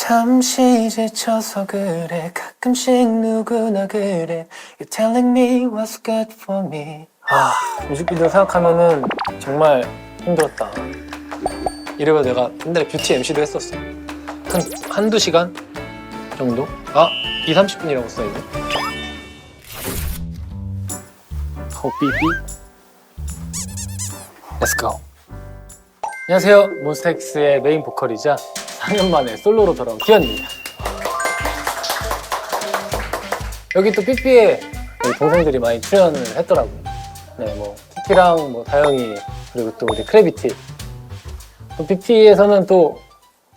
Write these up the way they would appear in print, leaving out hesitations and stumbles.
잠시 지쳐서 그래 가끔씩 누구나 그래 You're telling me what's good for me. 뮤직비디오 생각하면은 정말 힘들었다. 이래봐 내가 옛날에 뷰티 MC도 했었어. 한두 시간 정도? 2, 30분이라고 써있네. 삐삐. Let's go. 안녕하세요. 몬스타엑스의 메인 보컬이자 4년 만에 솔로로 돌아온 기현입니다. 여기 또 삐삐에 동생들이 많이 출연을 했더라고요. 네, 뭐 키키랑 뭐 다영이 그리고 또 우리 크래비티. 또 삐삐에서는 또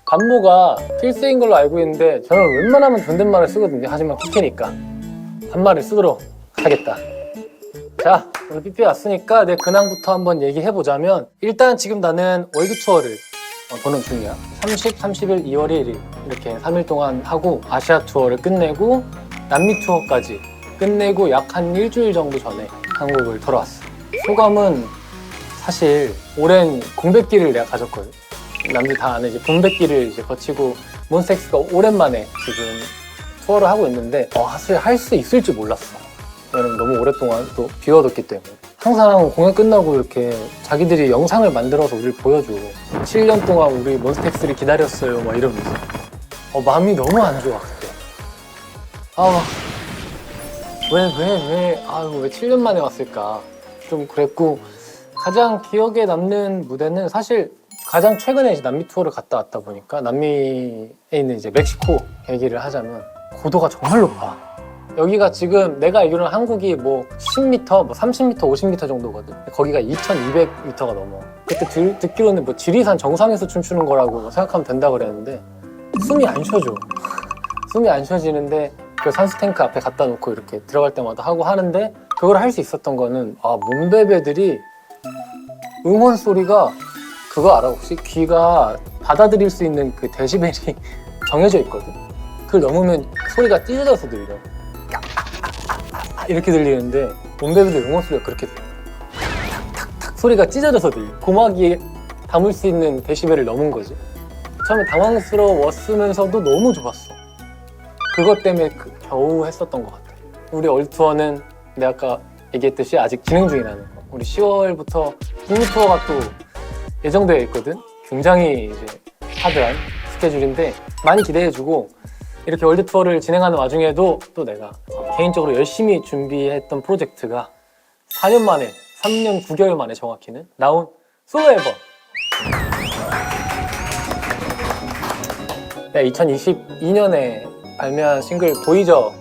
반모가 필수인 걸로 알고 있는데 저는 웬만하면 존댓말을 쓰거든요. 하지만 키키니까 반말을 쓰도록 하겠다. 자, 오늘 삐삐 왔으니까 내 근황부터 한번 얘기해보자면 일단 지금 나는 월드 투어를 도는 중이야. 30, 31, 2월 1일 이렇게 3일 동안 하고 아시아 투어를 끝내고 남미 투어까지 끝내고 약 한 일주일 정도 전에 한국을 돌아왔어. 소감은 사실 오랜 공백기를 내가 가졌거든. 남들 다 아는 이제 분백기를 이제 거치고 몬스타엑스가 오랜만에 지금 투어를 하고 있는데 사실 할 수 있을지 몰랐어. 왜냐면 너무 오랫동안 또 비워뒀기 때문에. 항상 공연 끝나고 이렇게 자기들이 영상을 만들어서 우리를 보여줘. 7년 동안 우리 몬스타엑스를 기다렸어요 막 이러면서 마음이 너무 안 좋아 그때. 왜 7년 만에 왔을까 좀 그랬고, 가장 기억에 남는 무대는 사실 가장 최근에 이제 남미 투어를 갔다 왔다 보니까 남미에 있는 이제 멕시코 얘기를 하자면 고도가 정말 높아. 여기가 지금 내가 알기로는 한국이 뭐 10m, 뭐 30m, 50m 정도거든. 거기가 2200m가 넘어. 그때 듣기로는 뭐 지리산 정상에서 춤추는 거라고 생각하면 된다 그랬는데 숨이 안 쉬어져. 숨이 안 쉬어지는데 그 산수 탱크 앞에 갖다 놓고 이렇게 들어갈 때마다 하고 하는데, 그걸 할 수 있었던 거는 몸베베들이 응원 소리가 그거 알아? 혹시 귀가 받아들일 수 있는 그 데시벨이 정해져 있거든. 그걸 넘으면 소리가 찢어져서 들려. 이렇게 들리는데 몸베베들 응원 소리가 그렇게 들려. 탁탁탁 소리가 찢어져서 들려. 고막이 담을 수 있는 데시벨을 넘은 거지. 처음에 당황스러웠으면서도 너무 좋았어. 그것 때문에 겨우 했었던 것 같아. 우리 얼투어는 내가 아까 얘기했듯이 아직 진행 중이라는 거. 우리 10월부터 북미 투어가 또 예정되어 있거든. 굉장히 이제 하드한 스케줄인데 많이 기대해주고, 이렇게 월드 투어를 진행하는 와중에도 또 내가 개인적으로 열심히 준비했던 프로젝트가 4년 만에, 3년 9개월 만에 정확히는 나온 솔로 앨범. 2022년에 발매한 싱글 보이저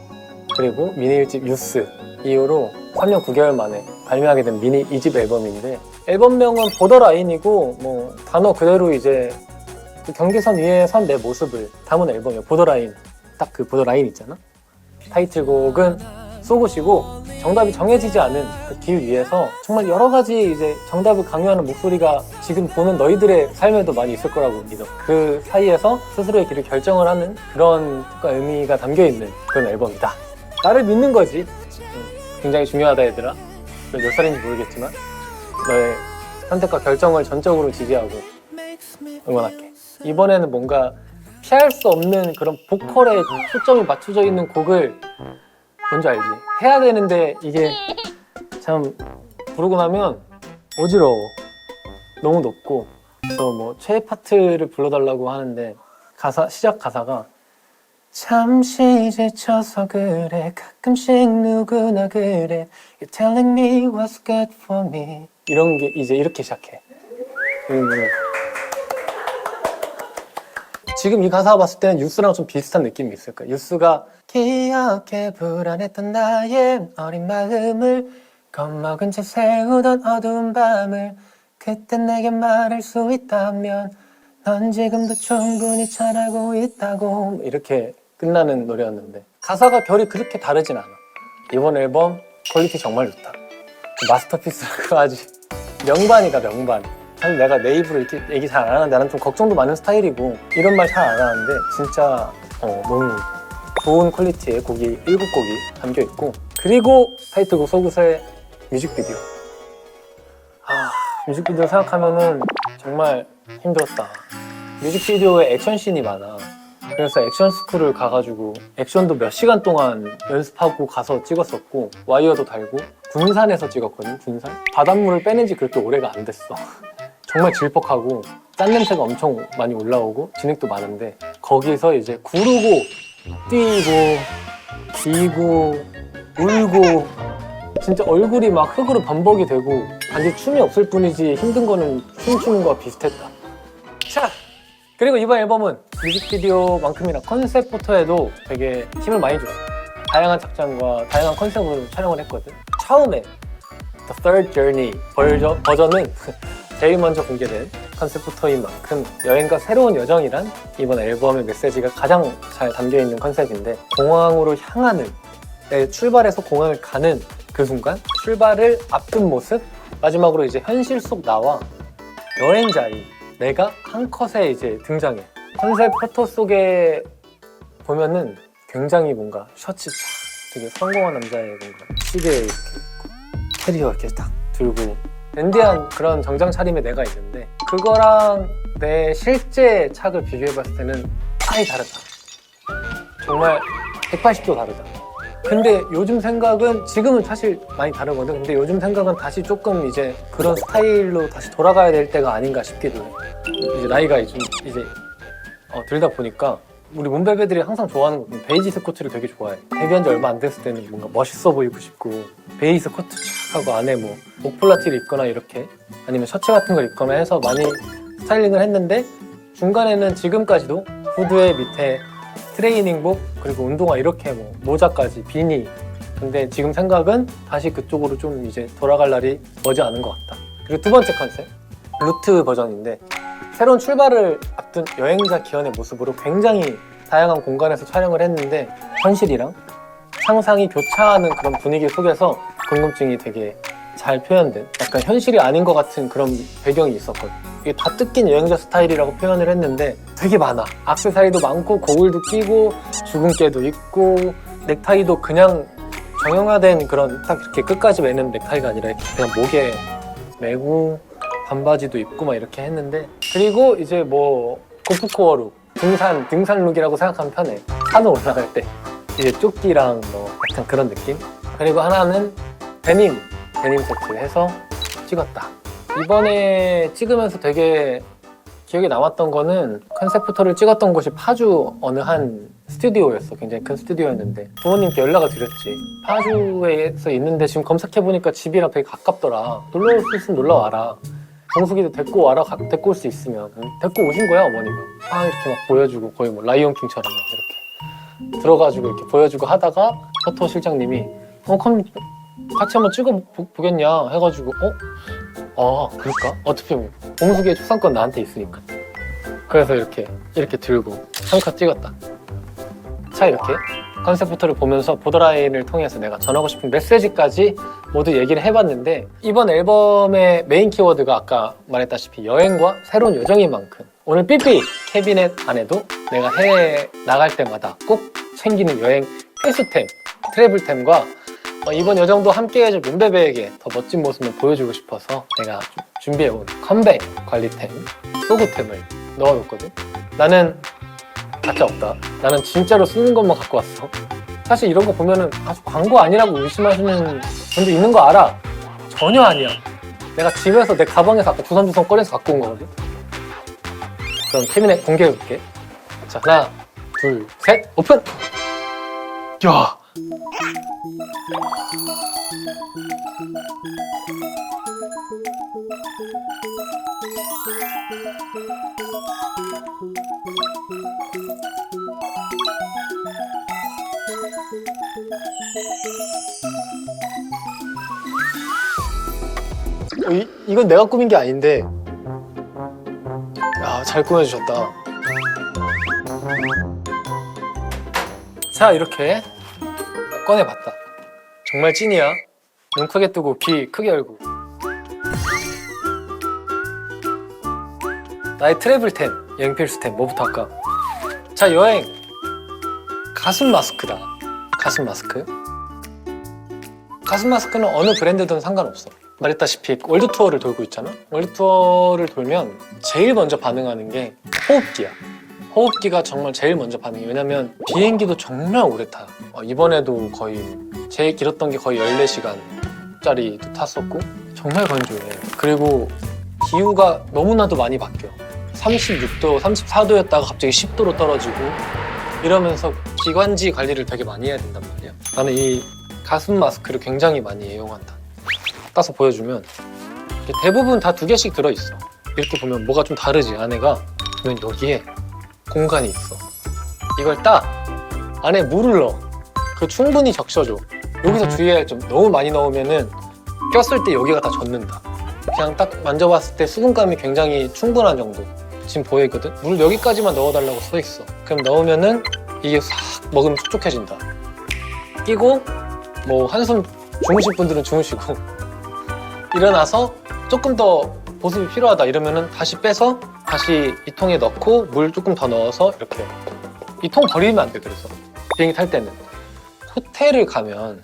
그리고 미니 1집 유스 이후로 3년 9개월 만에 발매하게 된 미니 2집 앨범인데, 앨범명은 보더라인이고 뭐 단어 그대로 이제 그 경계선 위에 선 내 모습을 담은 앨범이에요. 보더라인, 딱 그 보더라인 있잖아. 타이틀곡은 속옷이고, 정답이 정해지지 않은 그 길 위에서 정말 여러 가지 이제 정답을 강요하는 목소리가 지금 보는 너희들의 삶에도 많이 있을 거라고 믿어. 그 사이에서 스스로의 길을 결정을 하는 그런 뜻과 의미가 담겨있는 그런 앨범이다. 나를 믿는 거지. 굉장히 중요하다 얘들아. 너 몇 살인지 모르겠지만 너의 선택과 결정을 전적으로 지지하고 응원할게. 이번에는 뭔가 피할 수 없는 그런 보컬에 초점이 맞춰져 있는 곡을, 뭔지 알지? 해야 되는데 이게 참 부르고 나면 어지러워. 너무 높고 또 뭐 최애 파트를 불러달라고 하는데 시작 가사가 잠시 지쳐서 그래 가끔씩 누구나 그래 You're telling me what's good for me. 이런 게 이제 이렇게 시작해. 지금 이 가사 봤을 때는 유스랑 좀 비슷한 느낌이 있을 거야. 유스가 기억해 불안했던 나의 어린 마음을 겁먹은 채 세우던 어두운 밤을 그때 내게 말할 수 있다면 넌 지금도 충분히 잘하고 있다고, 이렇게 끝나는 노래였는데 가사가 결이 그렇게 다르진 않아. 이번 앨범 퀄리티 정말 좋다. 마스터피스라고 아주 명반이다, 명반. 사실 내가 내 입으로 이렇게 얘기 잘 안 하는데 나는 좀 걱정도 많은 스타일이고 이런 말 잘 안 하는데 진짜 너무 좋은 퀄리티의 곡이 7곡이 담겨있고, 그리고 타이틀곡 속옷의 뮤직비디오. 뮤직비디오 생각하면은 정말 힘들었다. 뮤직비디오에 액션씬이 많아. 그래서 액션 스쿨을 가가지고 액션도 몇 시간 동안 연습하고 가서 찍었었고 와이어도 달고 군산에서 찍었거든. 군산 바닷물을 빼낸 지 그렇게 오래가 안 됐어. 정말 질퍽하고 짠 냄새가 엄청 많이 올라오고 진흙도 많은데 거기서 이제 구르고 뛰고 비고 울고 진짜 얼굴이 막 흙으로 범벅이 되고 단지 춤이 없을 뿐이지 힘든 거는 춤추는 거와 비슷했다. 자, 그리고 이번 앨범은 뮤직비디오만큼이나 컨셉 포토에도 되게 힘을 많이 줬어. 다양한 착장과 다양한 컨셉으로 촬영을 했거든. 처음에 The Third Journey 버전은 제일 먼저 공개된 컨셉 포토인 만큼 여행과 새로운 여정이란 이번 앨범의 메시지가 가장 잘 담겨있는 컨셉인데 공항으로 향하는 출발해서 공항을 가는 그 순간 출발을 앞둔 모습 마지막으로 이제 현실 속 나와 여행자인 내가 한 컷에 이제 등장해. 컨셉 포토 속에 보면은 굉장히 뭔가 셔츠 쫙 되게 성공한 남자의 뭔가 시계 이렇게 있고 캐리어 이렇게 딱 들고 댄디한 그런 정장 차림의 내가 있는데 그거랑 내 실제 착을 비교해봤을 때는 아예 다르다. 정말 180도 다르다. 근데 요즘 생각은 지금은 사실 많이 다르거든. 근데 요즘 생각은 다시 조금 이제 그런 스타일로 다시 돌아가야 될 때가 아닌가 싶기도 해. 이제 나이가 이제 들다 보니까 우리 몬베베들이 항상 좋아하는 거 베이지 스커트를 되게 좋아해. 데뷔한 지 얼마 안 됐을 때는 뭔가 멋있어 보이고 싶고 베이지 스커트 쫙 하고 안에 뭐 목폴라티를 입거나 이렇게 아니면 셔츠 같은 걸 입거나 해서 많이 스타일링을 했는데 중간에는 지금까지도 후드에 밑에 트레이닝복 그리고 운동화 이렇게 뭐 모자까지 비니. 근데 지금 생각은 다시 그쪽으로 좀 이제 돌아갈 날이 머지 않은 것 같다. 그리고 두 번째 컨셉 루트 버전인데 새로운 출발을 앞둔 여행자 기현의 모습으로 굉장히 다양한 공간에서 촬영을 했는데 현실이랑 상상이 교차하는 그런 분위기 속에서 궁금증이 되게 잘 표현된 약간 현실이 아닌 것 같은 그런 배경이 있었거든. 이게 다 뜯긴 여행자 스타일이라고 표현을 했는데 되게 많아. 액세서리도 많고 고글도 끼고 주근깨도 있고 넥타이도 그냥 정형화된 그런 딱 이렇게 끝까지 매는 넥타이가 아니라 이렇게 그냥 목에 매고 반바지도 입고 막 이렇게 했는데 그리고 이제 뭐 고프코어 룩 등산 룩이라고 생각하면 편해. 산을 올라갈 때 이제 조끼랑 뭐 약간 그런 느낌. 그리고 하나는 데님 세트 해서 찍었다. 이번에 찍으면서 되게 기억에 남았던 거는 컨셉 포토를 찍었던 곳이 파주 어느 한 스튜디오였어. 굉장히 큰 스튜디오였는데 부모님께 연락을 드렸지. 파주에서 있는데 지금 검색해보니까 집이랑 되게 가깝더라. 놀러 올 수 있으면 놀러 와라. 정수기도 데리고 와라. 데리고 올 수 있으면. 데리고 오신 거야 어머니가. 이렇게 막 보여주고 거의 뭐 라이온킹처럼 이렇게 들어가지고 이렇게 보여주고 하다가 포토 실장님이 그럼 같이 한번 찍어보겠냐 해가지고 그럴까? 어차피 뭐 공수기의 초상권 나한테 있으니까. 그래서 이렇게 들고 한 컷 찍었다. 자, 이렇게 컨셉 포토를 보면서 보더라인을 통해서 내가 전하고 싶은 메시지까지 모두 얘기를 해봤는데 이번 앨범의 메인 키워드가 아까 말했다시피 여행과 새로운 여정인 만큼 오늘 삐삐 캐비넷 안에도 내가 해외에 나갈 때마다 꼭 챙기는 여행 필수템, 트래블템과 이번 여정도 함께 해줄 몬베베에게 더 멋진 모습을 보여주고 싶어서 내가 준비해온 컴백 관리템, 소구템을 넣어놓거든. 나는 가짜 없다. 나는 진짜로 쓰는 것만 갖고 왔어. 사실 이런 거 보면은 아주 광고 아니라고 의심하시는 분도 있는 거 알아. 전혀 아니야. 내가 집에서 내 가방에서 아까 두성두성 꺼내서 갖고 온 거거든. 그럼 캐비넷 공개해볼게. 자, 하나, 둘, 셋, 오픈! 야! 이건 내가 꾸민 게 아닌데 야, 잘 꾸며주셨다. 자, 이렇게 꺼내봤다. 정말 찐이야. 눈 크게 뜨고 귀 크게 열고. 나의 트래블템, 여행 필수템 뭐부터 할까? 자, 여행 가슴 마스크다. 가슴 마스크. 가슴 마스크는 어느 브랜드든 상관없어. 말했다시피 월드 투어를 돌고 있잖아. 월드 투어를 돌면 제일 먼저 반응하는 게 호흡기야. 호흡기가 정말 제일 먼저 반응해요. 왜냐면 비행기도 정말 오래 타요. 이번에도 거의 제일 길었던 게 거의 14시간짜리도 탔었고 정말 건조해. 그리고 기후가 너무나도 많이 바뀌어. 36도, 34도였다가 갑자기 10도로 떨어지고 이러면서 기관지 관리를 되게 많이 해야 된단 말이야. 나는 이 가슴 마스크를 굉장히 많이 애용한다. 따서 보여주면 대부분 다 2개씩 들어있어. 이렇게 보면 뭐가 좀 다르지. 안에가 보면 여기에 공간이 있어. 이걸 딱 안에 물을 넣어. 그 충분히 적셔줘. 여기서 주의해야 할 점, 너무 많이 넣으면은 꼈을 때 여기가 다 젖는다. 그냥 딱 만져봤을 때 수분감이 굉장히 충분한 정도. 지금 보이거든? 물 여기까지만 넣어달라고 써있어. 그럼 넣으면은 이게 싹 먹으면 촉촉해진다. 끼고 뭐 한숨 주무실 분들은 주무시고 일어나서 조금 더 보습이 필요하다 이러면은 다시 빼서 다시 이 통에 넣고 물 조금 더 넣어서 이렇게. 이 통 버리면 안 돼. 그래서 비행기 탈 때는 호텔을 가면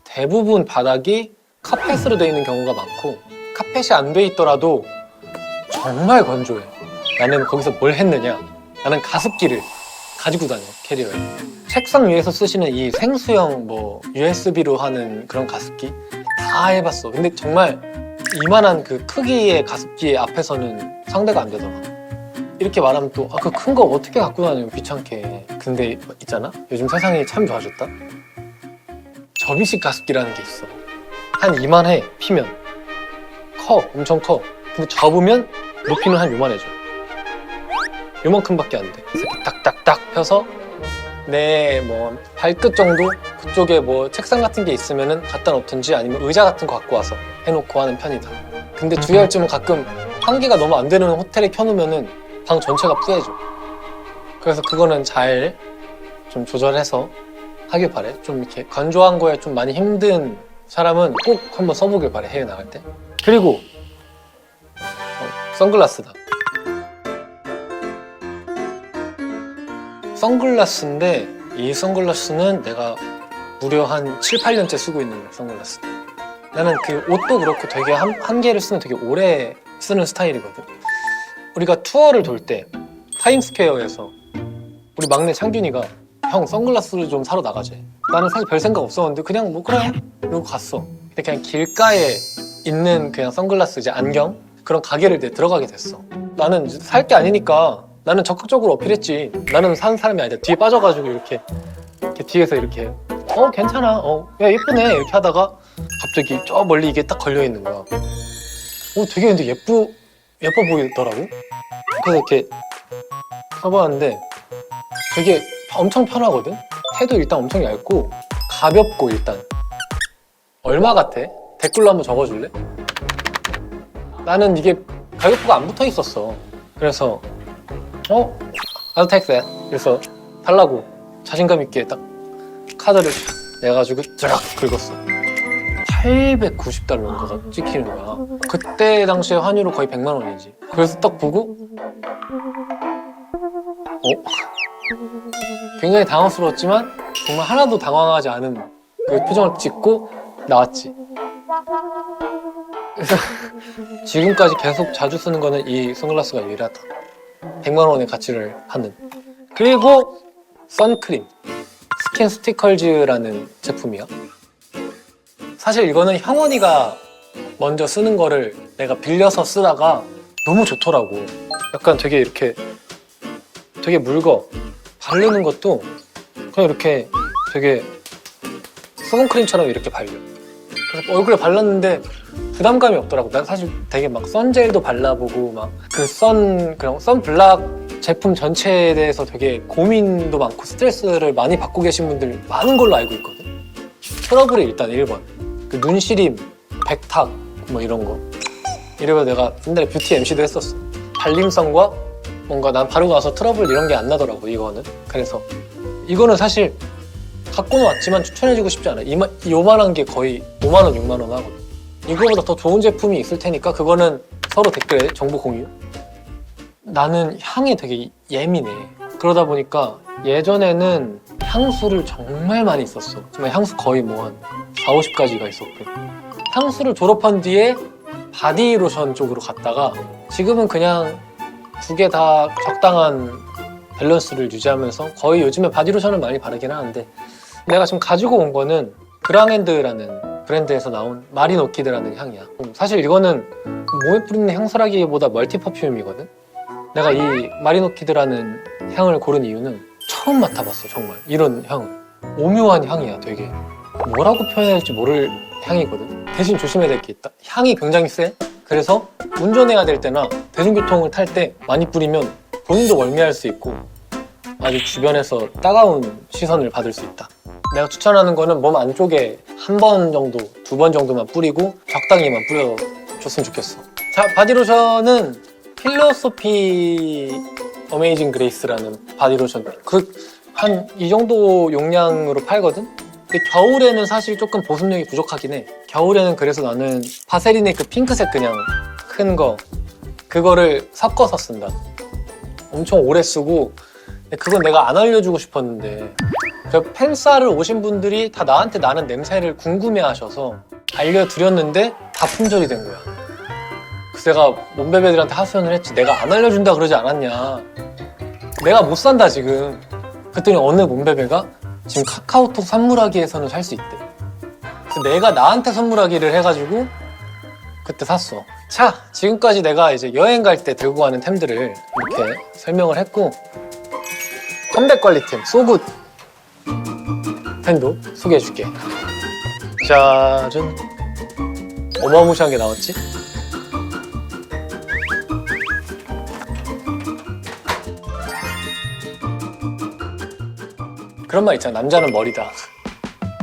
대부분 바닥이 카펫으로 되어 있는 경우가 많고 카펫이 안 돼 있더라도 정말 건조해. 나는 거기서 뭘 했느냐? 나는 가습기를 가지고 다녀, 캐리어에. 책상 위에서 쓰시는 이 생수형 뭐 USB로 하는 그런 가습기 다 해봤어. 근데 정말 이만한 그 크기의 가습기 앞에서는 상대가 안 되더라. 이렇게 말하면 또 그 큰 거 어떻게 갖고 다니고 귀찮게. 근데 있잖아? 요즘 세상이 참 좋아졌다. 접이식 가습기라는 게 있어. 한 이만해, 피면. 커, 엄청 커. 근데 접으면 높이는 한 요만해져. 요만큼밖에 안 돼. 그래서 이렇게 딱딱딱 펴서 내 뭐 발끝 정도 그쪽에 뭐 책상 같은 게 있으면은 갖다 놓든지 아니면 의자 같은 거 갖고 와서 해놓고 하는 편이다. 근데 주의할 점은 가끔 환기가 너무 안 되는 호텔에 켜놓으면은 방 전체가 뿌얘져. 그래서 그거는 잘 좀 조절해서 하길 바래. 좀 이렇게 건조한 거에 좀 많이 힘든 사람은 꼭 한번 써보길 바래, 해외 나갈 때. 그리고 선글라스다. 선글라스인데 이 선글라스는 내가 무려 한 7, 8년째 쓰고 있는 선글라스. 나는 그 옷도 그렇고 되게 한 개를 쓰면 되게 오래 쓰는 스타일이거든. 우리가 투어를 돌 때 타임스퀘어에서 우리 막내 창균이가 형 선글라스를 좀 사러 나가재. 나는 사실 별 생각 없었는데 그냥 뭐 그래? 이러고 갔어. 근데 그냥 길가에 있는 그냥 선글라스 이제 안경 그런 가게를 내 들어가게 됐어. 나는 살 게 아니니까 나는 적극적으로 어필했지. 나는 사는 사람이 아니다. 뒤에 빠져가지고 이렇게 뒤에서 이렇게 괜찮아. 야 예쁘네 이렇게 하다가 갑자기 저 멀리 이게 딱 걸려 있는 거야. 되게 근데 예뻐 보이더라고. 그래서 이렇게 써봤는데 되게 엄청 편하거든. 테도 일단 엄청 얇고 가볍고 일단 얼마 같아? 댓글로 한번 적어줄래? 나는 이게 가격표가 안 붙어 있었어. 그래서 I'll take that. 그래서 달라고 자신감 있게 딱 카드를 내가지고 쫙 긁었어. 890달러인가 찍히는 거야. 그때 당시에 환율로 거의 100만 원이지. 그래서 딱 보고 굉장히 당황스러웠지만 정말 하나도 당황하지 않은 그 표정을 찍고 나왔지. 그래서 지금까지 계속 자주 쓰는 거는 이 선글라스가 유일하다. 100만 원의 가치를 하는. 그리고 선크림 스킨 스티컬즈라는 제품이야. 사실 이거는 형원이가 먼저 쓰는 거를 내가 빌려서 쓰다가 너무 좋더라고. 약간 되게 이렇게 되게 묽어. 바르는 것도 그냥 이렇게 되게 수분크림처럼 이렇게 발려. 그래서 얼굴에 발랐는데 부담감이 없더라고. 난 사실 되게 막 선젤도 발라보고 막 그 그런 선블락 제품 전체에 대해서 되게 고민도 많고 스트레스를 많이 받고 계신 분들 많은 걸로 알고 있거든. 트러블이 일단 1번. 그 눈시림, 백탁 뭐 이런 거. 이래서 내가 옛날에 뷰티 MC도 했었어. 발림성과 뭔가 난 바르고 나서 트러블 이런 게 안 나더라고 이거는. 그래서 이거는 사실 갖고는 왔지만 추천해주고 싶지 않아. 요만한 게 거의 5만 원, 6만 원 하거든. 이거보다 더 좋은 제품이 있을 테니까 그거는 서로 댓글에 정보 공유. 나는 향에 되게 예민해. 그러다 보니까 예전에는 향수를 정말 많이 썼어. 정말 향수 거의 뭐 한 4, 50가지가 있었고. 향수를 졸업한 뒤에 바디로션 쪽으로 갔다가 지금은 그냥 두 개 다 적당한 밸런스를 유지하면서 거의 요즘에 바디로션을 많이 바르긴 하는데, 내가 지금 가지고 온 거는 그랑핸드라는 브랜드에서 나온 마린 오키드라는 향이야. 사실 이거는 몸에 뿌리는 향수라기보다 멀티 퍼퓸이거든. 내가 이 마린 오키드라는 향을 고른 이유는 처음 맡아봤어. 정말 이런 향, 오묘한 향이야. 되게 뭐라고 표현해야 할지 모를 향이거든. 대신 조심해야 될 게 있다. 향이 굉장히 세. 그래서 운전해야 될 때나 대중교통을 탈 때 많이 뿌리면 본인도 멀미할 수 있고 아주 주변에서 따가운 시선을 받을 수 있다. 내가 추천하는 거는 몸 안쪽에 한 번 정도, 2번 정도만 뿌리고 적당히만 뿌려줬으면 좋겠어. 자, 바디로션은 필로소피 어메이징 그레이스라는 바디로션, 한 이 정도 용량으로 팔거든? 근데 겨울에는 사실 조금 보습력이 부족하긴 해. 겨울에는 그래서 나는 바세린의 그 핑크색 그냥 큰 거, 그거를 섞어서 쓴다. 엄청 오래 쓰고. 근데 그건 내가 안 알려주고 싶었는데 그 팬싸를 오신 분들이 다 나한테 나는 냄새를 궁금해 하셔서 알려드렸는데 다 품절이 된 거야. 그래서 내가 몸베베들한테 하소연을 했지. 내가 안 알려준다 그러지 않았냐. 내가 못 산다 지금. 그랬더니 어느 몸베베가 지금 카카오톡 선물하기에서는 살 수 있대. 그래서 내가 나한테 선물하기를 해가지고 그때 샀어. 자, 지금까지 내가 이제 여행 갈 때 들고 가는 템들을 이렇게 설명을 했고, 컴백 관리템 소굿 펜도 소개해줄게. 짜잔. 어마무시한 게 나왔지? 그런 말 있잖아. 남자는 머리다.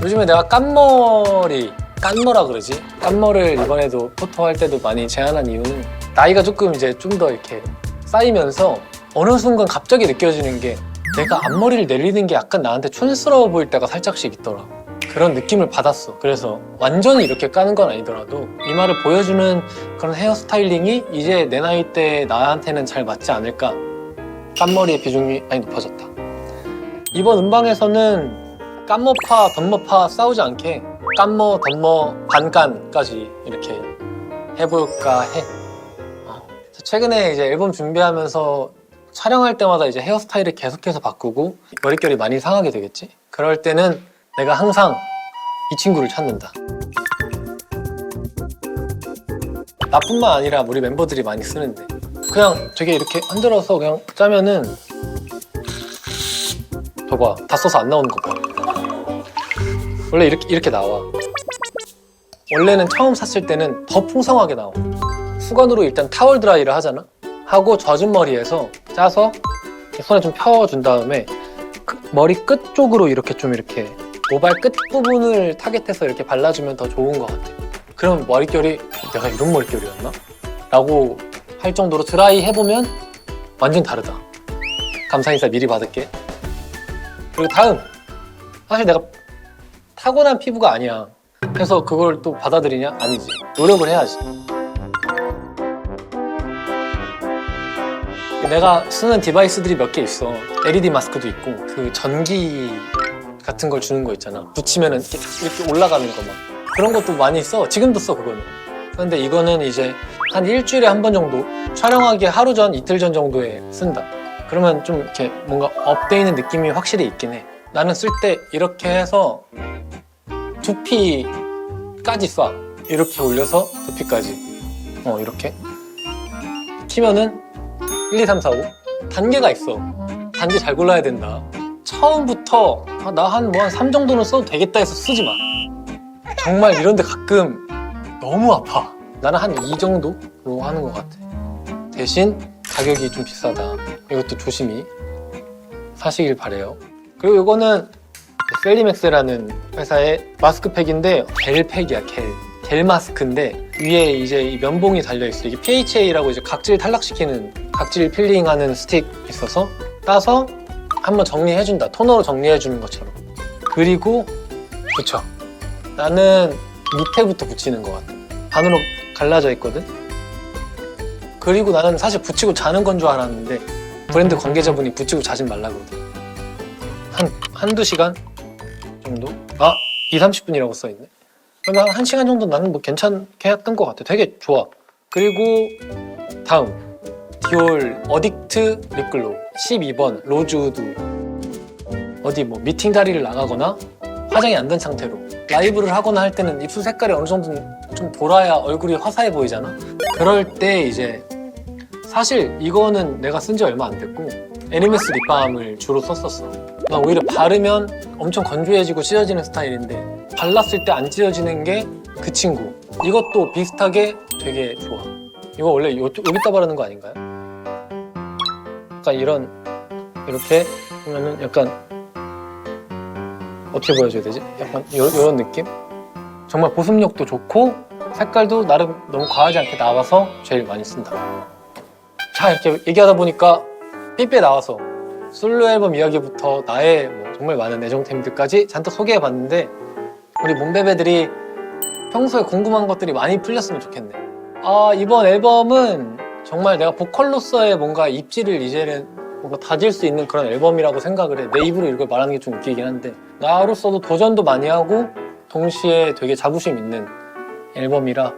요즘에 내가 깐머라 그러지? 깐머를 이번에도 포토할 때도 많이 제안한 이유는 나이가 조금 이제 좀 더 이렇게 쌓이면서 어느 순간 갑자기 느껴지는 게 내가 앞머리를 내리는 게 약간 나한테 촌스러워 보일 때가 살짝씩 있더라. 그런 느낌을 받았어. 그래서 완전히 이렇게 까는 건 아니더라도 이마를 보여주는 그런 헤어스타일링이 이제 내 나이 때 나한테는 잘 맞지 않을까. 깐머리의 비중이 많이 높아졌다. 이번 음방에서는 깐머파, 덤머파 싸우지 않게 깐머, 덤머, 반깐까지 이렇게 해볼까 해. 최근에 이제 앨범 준비하면서 촬영할 때마다 이제 헤어스타일을 계속해서 바꾸고 머릿결이 많이 상하게 되겠지? 그럴 때는 내가 항상 이 친구를 찾는다. 나뿐만 아니라 우리 멤버들이 많이 쓰는데 그냥 되게 이렇게 흔들어서 그냥 짜면은 봐봐, 다 써서 안 나오는 거 봐. 원래 이렇게 나와. 원래는 처음 샀을 때는 더 풍성하게 나와. 수건으로 일단 타월 드라이를 하잖아? 하고 젖은 머리에서 짜서 손에 좀 펴준 다음에 머리 끝 쪽으로 이렇게 모발 끝 부분을 타겟해서 이렇게 발라주면 더 좋은 것 같아. 그럼 머릿결이 내가 이런 머릿결이었나? 라고 할 정도로 드라이 해보면 완전 다르다. 감사 인사 미리 받을게. 그리고 다음, 사실 내가 타고난 피부가 아니야. 그래서 그걸 또 받아들이냐? 아니지. 노력을 해야지. 내가 쓰는 디바이스들이 몇 개 있어. LED 마스크도 있고 그 전기 같은 걸 주는 거 있잖아. 붙이면은 이렇게 올라가는 거 막. 그런 것도 많이 써. 지금도 써 그거는. 그런데 이거는 이제 한 일주일에 한 번 정도, 촬영하기 하루 전, 이틀 전 정도에 쓴다. 그러면 좀 이렇게 뭔가 업돼 있는 느낌이 확실히 있긴 해. 나는 쓸 때 이렇게 해서 두피까지 쏴. 이렇게 올려서 두피까지. 이렇게 키면은 1, 2, 3, 4, 5 단계가 있어. 단계 잘 골라야 된다. 처음부터 나 한 3 정도는 써도 되겠다 해서 쓰지 마. 정말 이런데 가끔 너무 아파. 나는 한 2 정도로 하는 것 같아. 대신 가격이 좀 비싸다. 이것도 조심히 사시길 바래요. 그리고 이거는 셀리맥스라는 회사의 마스크팩인데 겔팩이야. 겔 마스크인데 위에 이제 이 면봉이 달려있어. 이게 PHA라고 이제 각질 탈락시키는, 각질 필링하는 스틱 있어서 따서 한번 정리해준다. 토너로 정리해주는 것처럼. 그리고 붙여. 나는 밑에부터 붙이는 것 같아. 반으로 갈라져 있거든. 그리고 나는 사실 붙이고 자는 건 줄 알았는데 브랜드 관계자분이 붙이고 자진 말라 그러더라고. 한두 시간 정도? 2, 30분이라고 써있네. 그러면 1시간 정도 나는 뭐 괜찮게 했던 것 같아. 되게 좋아. 그리고 다음 디올 어딕트 립글로우 12번 로즈우드. 어디 뭐 미팅 자리를 나가거나 화장이 안 된 상태로 라이브를 하거나 할 때는 입술 색깔이 어느 정도는 좀 돌아야 얼굴이 화사해 보이잖아. 그럴 때 이제 사실 이거는 내가 쓴 지 얼마 안 됐고 애니메스 립밤을 주로 썼었어. 난 오히려 바르면 엄청 건조해지고 찢어지는 스타일인데 발랐을 때 안 찢어지는 게 그 친구. 이것도 비슷하게 되게 좋아. 이거 원래 여기다 바르는 거 아닌가요? 약간 이렇게 보면은 약간 어떻게 보여줘야 되지? 약간 이런 느낌? 정말 보습력도 좋고 색깔도 나름 너무 과하지 않게 나와서 제일 많이 쓴다. 자, 이렇게 얘기하다 보니까 삐삐에 나와서 솔로 앨범 이야기부터 나의 뭐 정말 많은 애정템들까지 잔뜩 소개해봤는데 우리 몬베베들이 평소에 궁금한 것들이 많이 풀렸으면 좋겠네. 이번 앨범은 정말 내가 보컬로서의 뭔가 입지를 이제는 뭔가 다질 수 있는 그런 앨범이라고 생각을 해. 내 입으로 이걸 말하는 게 좀 웃기긴 한데 나로서도 도전도 많이 하고 동시에 되게 자부심 있는 앨범이라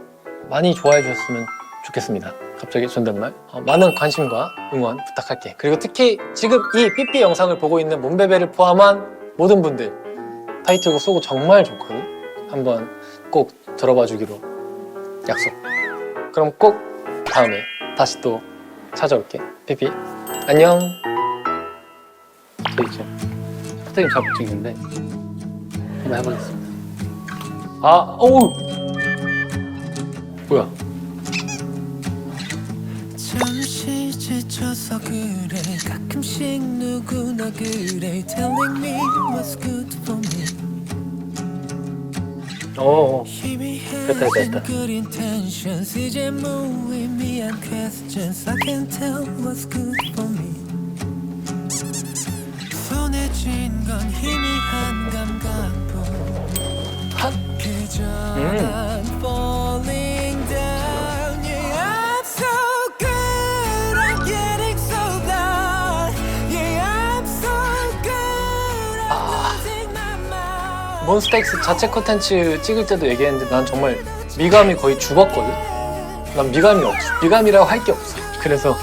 많이 좋아해 주셨으면 좋겠습니다. 갑자기 존댓말. 많은 관심과 응원 부탁할게. 그리고 특히 지금 이 삐삐 영상을 보고 있는 몬베베를 포함한 모든 분들 타이틀곡 쏘고 정말 좋거든. 한번 꼭 들어봐 주기로 약속. 그럼 꼭 다음에 다시 또 찾아올게. 삐삐 안녕. 저 이제 스테임 잘 못 찍는데 한번 해보겠습니다. 어우 뭐야. 잠시 지쳐서 그래 가끔씩 누구나 그래 Telling me what's good for me 됐다. Good intentions 이제 무의미한 questions I can tell what's good for me 손에 쥔 건 희미한 감각뿐 그저 난 falling down Yeah I'm so good I'm getting so down Yeah I'm so good I'm losing my mind 몬스타엑스 자체 콘텐츠 찍을 때도 얘기했는데 난 정말 미감이 거의 죽었거든. 난 미감이 없어. 미감이라고 할 게 없어. 그래서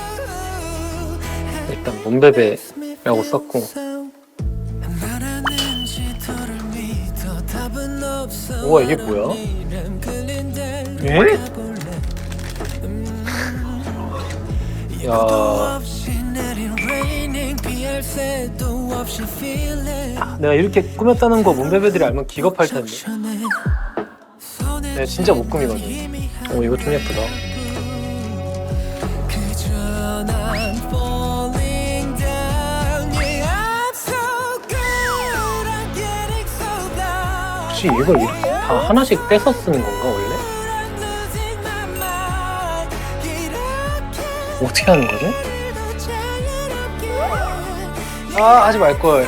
일단 몬베베라고 썼고 우와 이게 뭐야? 에? 야 내가 이렇게 꾸몄다는 거 몬베베들이 알면 기겁할 텐데. 내가 진짜 못 꾸미거든. 이거 좀 예쁘다. 혹시 이걸 다 하나씩 떼서 쓰는 건가 원래? 어떻게 하는 거지? 하지 말걸.